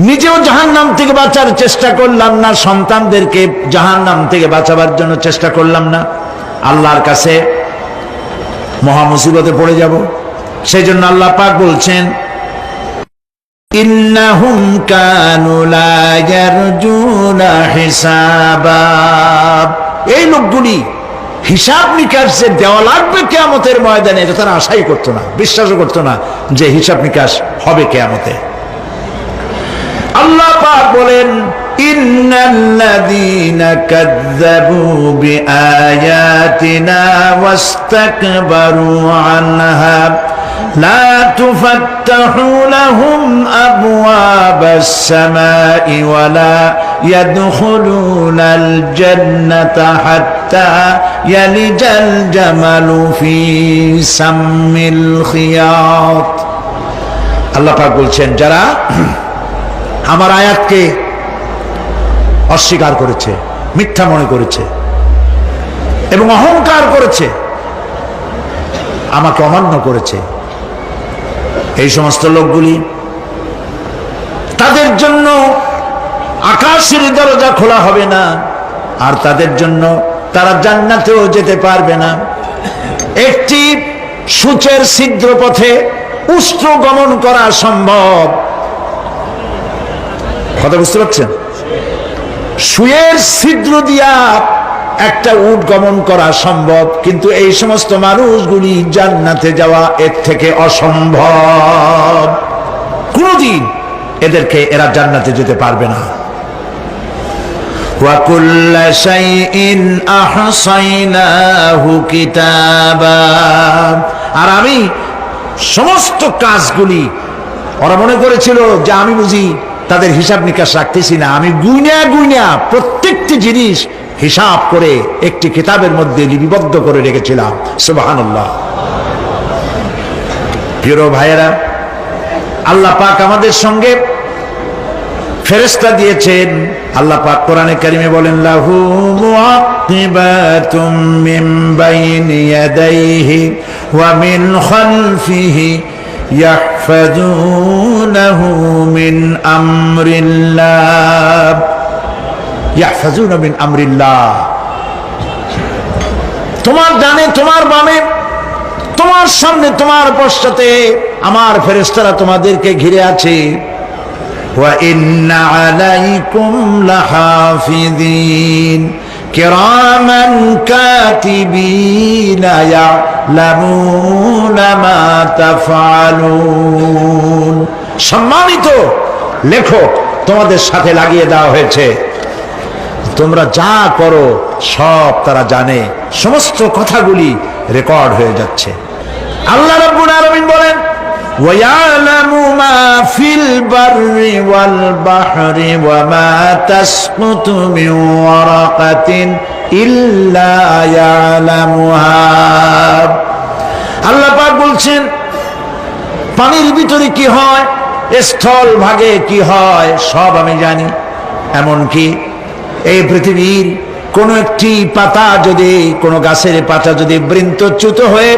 নিজেও জাহান্নাম থেকে বাঁচার চেষ্টা করলাম না, সন্তানদেরকে জাহান্নাম থেকে বাঁচাবার জন্য চেষ্টা করলাম না, আল্লাহর কাছে মহা মুসিবতে পড়ে যাব। সেই জন্য আল্লাহ পাক বলছেন ইন্নাহুম কানু লা ইয়ারজুনা হিসাবা, এই লোকগুলি হিসাব নিকাশ যে দেওয়া লাগবে কিয়ামতের ময়দানে এটা তারা আশাই করতো না, বিশ্বাসও করতো না যে হিসাব নিকাশ হবে কিয়ামতে। আল্লাহ পাক বলেন ইন্নাল্লাযীনা কাযযাবু বিআয়াতিনা ওয়াস্তাকবারু আনহা লা তুফাত্তাহু লাহুম আবওয়াবাস সামাই ওয়া লা ইয়াদখুলুনাল জান্নাতা হাত্তা ইয়ালিজাল জামালু ফি সাম্মিল খিয়াত। আল্লাহ পাক বলছেন যারা আমার আয়াতকে অস্বীকার করেছে, মিথ্যা মনে করেছে এবং অহংকার করেছে, আমাকে অমান্য করেছে, এই সমস্ত লোকগুলি তাদের জন্য আকাশের দরজা খোলা হবে না, আর তাদের জন্য তারা জান্নাতেও যেতে পারবে না। একটি সূচের ছিদ্র পথে উষ্ট্র গমন করা সম্ভব, কথা বুঝতে পারছেন? সুয়ের ছিদ্র দিয়া একটা উট গমন করা সম্ভব, কিন্তু এই সমস্ত মানুষগুলি জান্নাতে যাওয়া এর থেকে অসম্ভব। কোনদিন এদেরকে এরা জান্নাতে যেতে পারবে না। ওয়া কুল্লা শাইইন আহসাইনাহু কিতাবা, আর আমি সমস্ত কাজগুলি, ওরা মনে করেছিল যে আমি বুঝি তাদের হিসাব নিকাশ রাখতেছি না, আমি গুইনা গুইনা প্রত্যেকটি জিনিস হিসাব করে একটি কিতাবের মধ্যে লিপিবদ্ধ করে রেখেছিলাম। সুবহানাল্লাহ। প্রিয় ভাইয়েরা, আল্লাহ পাক আমাদের সঙ্গে ফেরেশতা দিয়েছেন। আল্লাহ পাক কোরআনে কারিমে বলেন লাহু মুআক্কিবাতুম মিন বাইনি ইয়াদাইহি ওয়া মিন খালফিহি يحفظونه من أمر الله يحفظون من أمر الله। তোমার ডানে তোমার বামে তোমার সামনে তোমার পশ্চাতে আমার ফেরেশতারা তোমাদেরকে ঘিরে আছে। ওয়া ইন্না আলাইকুম লাহাফিযিন কিরামান কাতিবিনা ইয়ালামুনা মা তাফআলুন। সম্মানিত লেখক তোমাদের সাথে লাগিয়ে দেওয়া হয়েছে, তোমরা যা করো সব তারা জানে, সমস্ত কথাগুলি রেকর্ড হয়ে যাচ্ছে। আল্লাহ রাব্বুল আলামিন বলেন وَيَعْلَمُ مَا فِي الْبَرِّ وَالْبَحْرِ وَمَا تَسْقُطُ مِنْ وَرَقَةٍ إِلَّا يَعْلَمُهَا। আল্লাহ পাক বলছেন পানির ভিতরে কি হয়, স্থল ভাগে কি হয়, সব আমি জানি। এমনকি এই পৃথিবীর কোন একটি পাতা যদি, কোন গাছের পাতা যদি বৃন্তচ্যুত হয়ে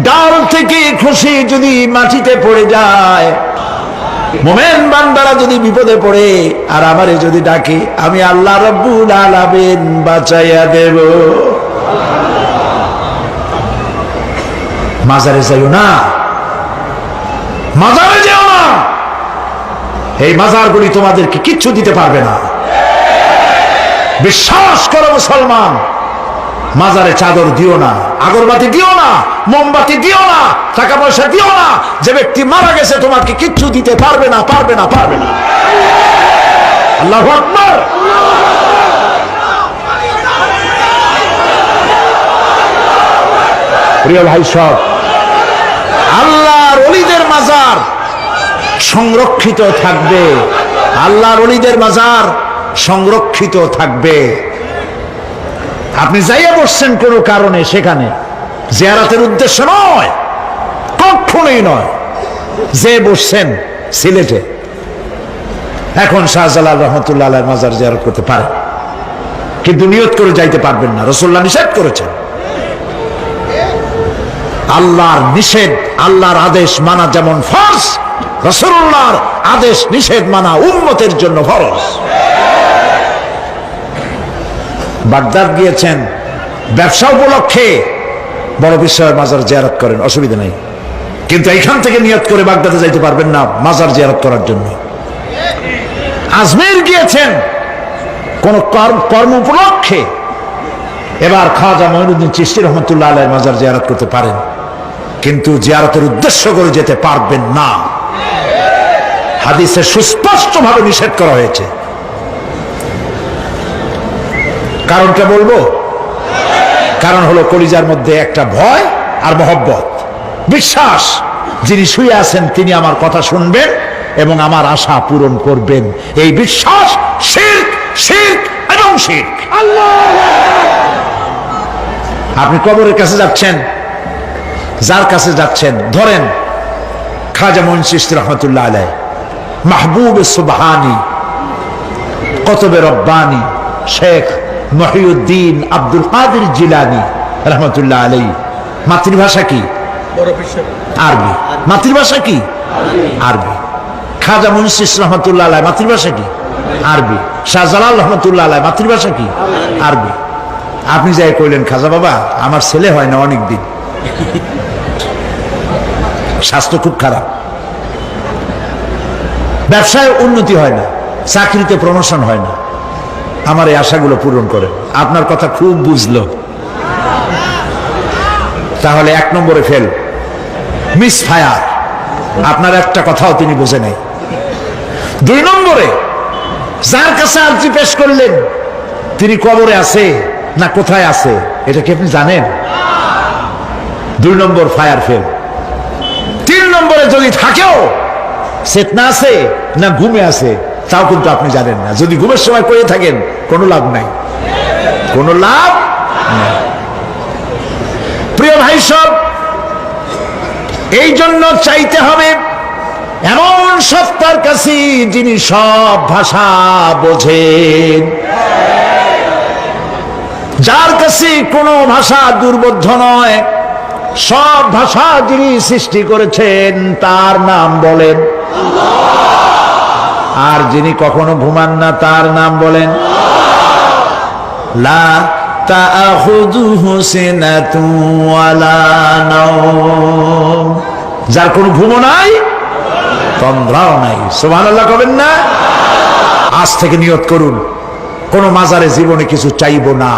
ডাল থেকে খসে যদি মাটিতে পড়ে যায়, মোমেন বান্দারা যদি বিপদে পড়ে আর আমারে যদি ডাকে, আমি আল্লাহ রাব্বুল আলামিন বাঁচাইয়া দেব। মাজারে যাইও না, মাজারে যেও না, এই মাজারগুলি তোমাদেরকে কিচ্ছু দিতে পারবে না। বিশ্বাস করো মুসলমান, মাজারে চাদর দিও না, আগরবাতি দিও না, মোমবাতি দিও না, টাকা পয়সা দিও না। যে ব্যক্তি মারা গেছে তোমাকে কিচ্ছু দিতে পারবে না, পারবে না, পারবে না। আল্লাহু আকবার। প্রিয় ভাই সব, আল্লাহর ওলিদের মাজার সংরক্ষিত থাকবে, আল্লাহর ওলিদের মাজার সংরক্ষিত থাকবে। আপনি যাইয়া বসছেন কোন কারণে, সেখানে জিয়ারতের উদ্দেশ্য নয়, কখনোই নয়। যে বসছেন সিলেটে, এখন শাহজালাল রহমতুল্লাহ আলাইহির মাজার জিয়ারত করতে পারেন, কিন্তু নিয়ত করে যাইতে পারবেন না, রাসূলুল্লাহ নিষেধ করেছেন। আল্লাহর নিষেধ, আল্লাহর আদেশ মানা যেমন ফরজ, রাসূলুল্লাহর আদেশ নিষেধ মানা উম্মতের জন্য ফরজ। বাগদাদ গিয়েছেন ব্যবসা উপলক্ষে, বড় বিশ্বের মাজার জিয়ারত করেন, অসুবিধা নেই। কিন্তু এইখান থেকে নিয়ত করে বাগদাদে যাইতে পারবেন না মাজার জিয়ারত করার জন্য। আজমির গিয়েছেন কোন কর্ম উপলক্ষে, এবার খাজা মঈনুদ্দিন চিশতি রহমতুল্লাহ আলাইহির মাজার জিয়ারত করতে পারেন, কিন্তু জিয়ারতের উদ্দেশ্য করে যেতে পারবেন না। হাদিসে সুস্পষ্টভাবে নিষেধ করা হয়েছে। কারণটা বলবো? কারণ হলো কলিজার মধ্যে একটা ভয় আর মহব্বত, বিশ্বাস যিনি শুয়ে আছেন তিনি আমার কথা শুনবেন এবং আমার আশা পূরণ করবেন। এই বিশ্বাস শিরক, শিরক এবং শিরক। আপনি কবরের কাছে যাচ্ছেন, যার কাছে যাচ্ছেন, ধরেন খাজা মঈন চিশতি রহমতুল্লাহ আলাইহি, মাহবুব সুবহানি, কুতুবে রব্বানি, শেখ মহিউদ্দিন আব্দুল কাদের জিলানী রহমতুল্লাহ আলাইহি। মাতৃভাষা কি? আরবি। মাতৃভাষা কি? আরবি। খাজা মঈন চিশতি রহমতুল্লাহ আলাইহি মাতৃভাষা কি? আরবি। শাহজালাল রহমতুল্লাহ আলাইহি মাতৃভাষা কি? আরবি। আপনি যাই কইলেন, খাজা বাবা আমার ছেলে হয় না অনেক দিন, স্বাস্থ্য খুব খারাপ, ব্যবসায় উন্নতি হয় না, চাকরিতে প্রমোশন হয় না, আমার এই আশাগুলো পূরণ করেন। আপনার কথা খুব বুঝলো, তাহলে 1 নম্বরে ফেল, মিস ফায়ার। আপনার একটা কথাও তিনি বোঝে নাই। 2 নম্বরে যার কাছে আর্জি পেশ করলেন তিনি কবরে আছে না কোথায় আছে এটা কি আপনি জানেন? 2 নম্বর ফায়ার ফেল। 3 নম্বরে যদি থাকেও চেতনা আছে না ঘুমে আছে তাও কিন্তু আপনি জানেন না। যদি ঘুমের সময় করে থাকেন কোনো লাভ নাই, কোনো লাভ নাই। প্রিয় ভাই সব, এই জন্য চাইতে হবে এমন সত্তার কাছে যিনি সব ভাষা বোঝেন, যার কাছে কোনো ভাষা দুর্বোধ্য নয়, সব ভাষা যিনি সৃষ্টি করেছেন তার নাম বলেন, আর যিনি কখনো ঘুমান না তার নাম বলেন লা তাআখুযুহু সিনাতুন ওয়ালা নাওম, যার কোনো ঘুমও নাই তন্দ্রাও নাই। সুবহানাল্লাহ কবেন না? আজ থেকে নিয়ত করুন কোন মাজারে জীবনে কিছু চাইবো না,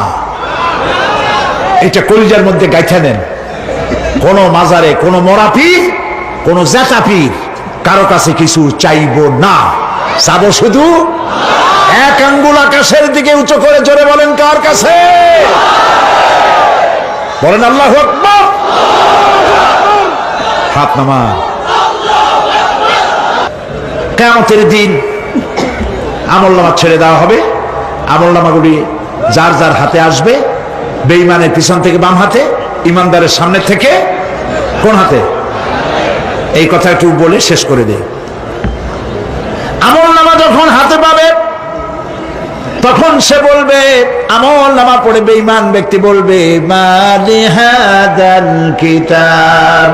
এটা কলিজার মধ্যে গাইথা নেন। কোন মাজারে কোন মরাপীর কোন জেতাপীর কারো কাছে কিছু চাইবো না, চাবো শুধু এক আঙ্গুল আকাশের দিকে উঁচু করে জোরে বলেন কার কাছে? বলেন আল্লাহু আকবার। হাত নামা। কিয়ামতের দিন আমলনামা ছেড়ে দেওয়া হবে, আমলনামাগুলি যার যার হাতে আসবে, বেঈমানের পিছন থেকে বাম হাতে, ইমানদারের সামনে থেকে কোন হাতে? এই কথা একটু বলে শেষ করে দেই। আমলনামা যখন হাতে পাবে তখন সে বলবে, আমলনামা পড়ে বেঈমান ব্যক্তি বলবে, মালি হাদাল কিতাব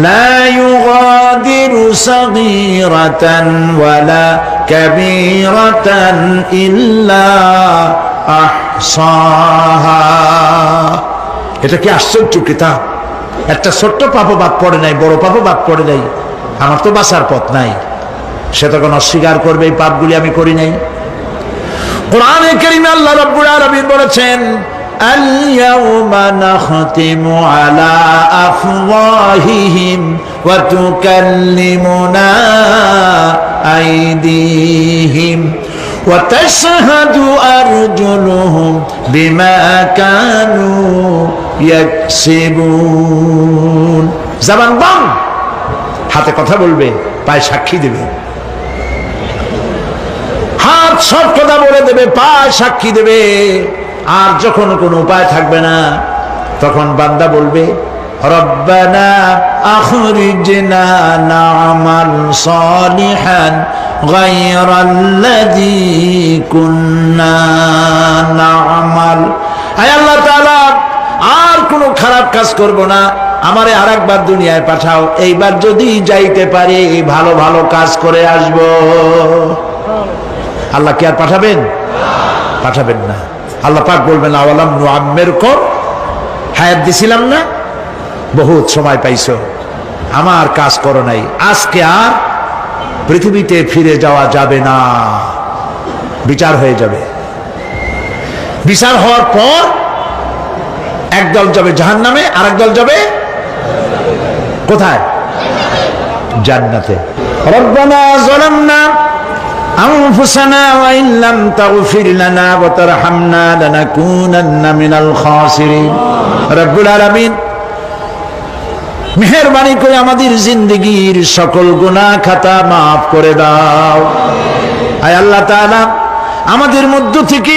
লা ইউগাদিরু সাগীরাতান ওয়ালা কাবীরাতান ইল্লা আহসাহা। এটা কি আশ্চর্য কিতাব! একটা ছোট্ট পাপও বাদ পড়ে নাই, বড় পাপও বাদ পড়ে নাই। আমার তো বাঁচার পথ নাই। সে তখন অস্বীকার করবে এই পাপগুলি আমি করি নাই। কোরআনে কারীমে আল্লাহ রাব্বুল আলামিন বলেছেন, আল ইয়াউমা নাখতিমু আলা আফওয়াহিহিম ওয়া তুকাল্লিমুনা আইদিহিম ওয়া তাশহাদু আরজুলুহুম বিমা কানু ইয়াকসিবুন। জবান বন্ধ, হাতে কথা বলবে, পায়ে সাক্ষী দেবে। হাত সব কথা বলে দেবে, পায়ে সাক্ষী দেবে। আর যখন কোনো উপায় থাকবে না তখন বান্দা বলবে, রব্বানা আখরিজনা না'মাল সালিহান গায়রাল্লাযী কুন্না না'মাল। হে আল্লাহ তাআলা, আর কোনো খারাপ কাজ করব না, আমারে আরেকবার দুনিয়ায় পাঠাও। এইবার যদি যাইতে পারি ভালো ভালো কাজ করে আসব। আল্লাহ কি আর পাঠাবেন? পাঠাবেন না। আল্লাহ পাক বলবেন, আওয়ালাম নুআম্মিরকুম, হায়াত দিছিলাম না, বহুত সময় পাইছো, আমার কাজ করো নাই, আজকে আর পৃথিবীতে ফিরে যাওয়া যাবে না, বিচার হয়ে যাবে। বিচার হওয়ার পর একদল যাবে জাহান্নামে, আর একদল যাবে কোথায়? জান্নাতে। রব্বানা যালামনা আনফুসানা ওয়া ইন লাম তাগফির লানা ওয়া তারহামনা লানাকুনান্না মিনাল খাসিরিন। রব্বুল আলামিন মেহেরবানি করে আমাদের জিন্দেগীর সকল গুনাহ খাতা মাফ করে দাও। আয় আল্লাহ তাআলা, আমাদের মধ্য থেকে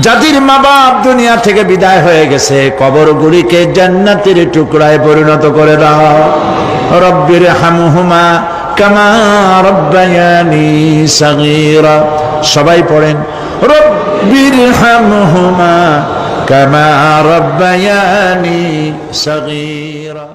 যাদের মা বাপ দুনিয়া থেকে বিদায় হয়ে গেছে, কবরগুলিকে জান্নাতের টুকরায় পরিণত করে দাও। রব্বির হামহুমা কামা রব্বায়ানি সাগীরা। সবাই পড়েন, রব্বির হামহুমা কামা রব্বায়ানি সাগীরা।